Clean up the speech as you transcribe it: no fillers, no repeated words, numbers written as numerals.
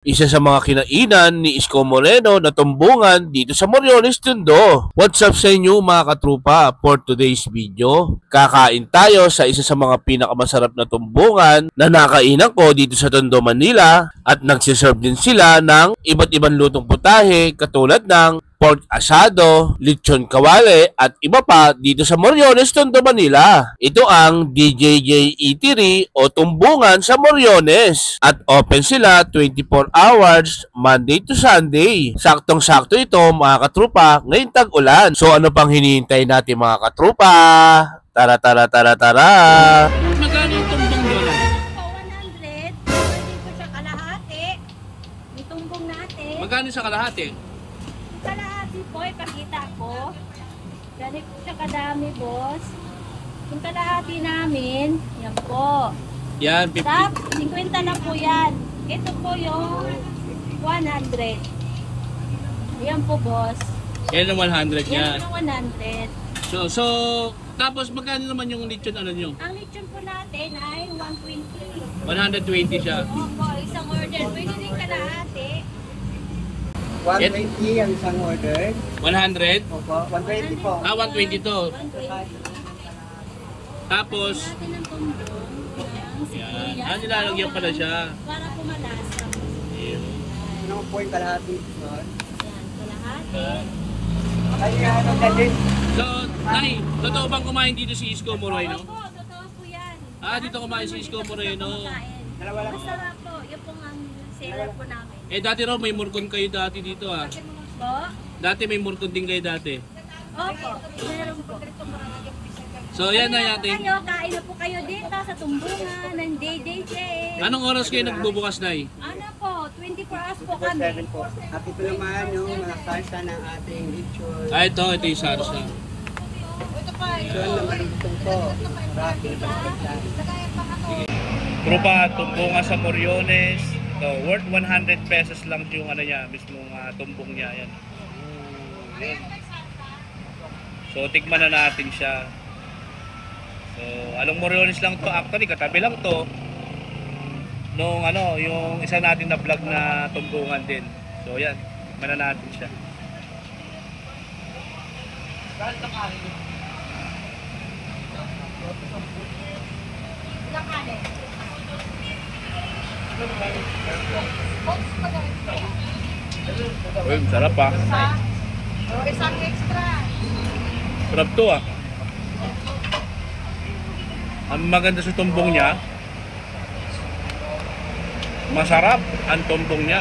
Isa sa mga kinainan ni Isko Moreno na tumbungan dito sa Moriones, Tondo. What's up sa inyo mga katrupa? For today's video, kakain tayo sa isa sa mga pinakamasarap na tumbungan na nakainan ko dito sa Tondo, Manila. At nagsiserve din sila ng iba't ibang lutong putahe katulad ng pork asado, lechon kawale at iba pa dito sa Moriones, Tondo, Manila. Ito ang DJJ Eatery o tumbungan sa Moriones at open sila 24 hours Monday to Sunday. Saktong-sakto ito mga katrupa ngayong tag-ulan. So ano pang hinihintay natin mga katrupa? Tara tara tara tara! Magkano yung tumbong doon? 100. Pwede ko siya kalahati. May tumbong natin. Magkano sa kalahati? Kalahati po, ipakita ko. Ganit po siya kadami, boss. Yung kalahati namin, yan po. Yan, 50. Tap, 50 lang po yan. Ito po yung 100. Yan po, boss. Yan ang 100 Yan yan. ang 100. So, tapos magkano naman yung lechon ano nyo? Ang lechon po natin ay 120. 120 siya. Opo, isang order. Pwede rin kalahati. 120 ang isang order. 100? Opo, 120 po. 120 to. 120. Tapos, Natin ang tumbong. yan. Nilalagyan pala siya. Para po malasa. Yan. Ano po yung kalahati? Yan, kalahati. Ay, ano din? So, Nay, totoo bang kumain dito si Isko Moreno? Opo, totoo po yan. Dito kumain si Isko Moreno. Dalawa lang. Masarap po. Yan po ang seller po namin. Dati raw may murkon kayo dati dito Po? Dati may murkon din kayo dati. Opo, meron po. So, yan na natin. Kayo, kain na po kayo dito sa tumbungan ng JJJ. Anong oras kayo nagbubukas, Nay? Ano po, 24 hours po 7 kami. po. At ito naman yung mga salsa ng ating lechon. Ito yung sarsa. Lechon na malutong po. Rapid pagkakita. Trupa, tumbungan sa Moriones. So, worth 100 pesos lang yung ano niya, mismong tumbong niya. Yan. Yan. So, tikman na natin siya. So, along Moriones lang to. Actually, katabi lang to. Nung ano, yung isa natin na vlog na tumbungan din. So, yan. Tikman na natin siya. Uy, sarap ah. Isang extra. Sarap to ah. Ang maganda sa tumbong niya, masarap ang tumbong niya.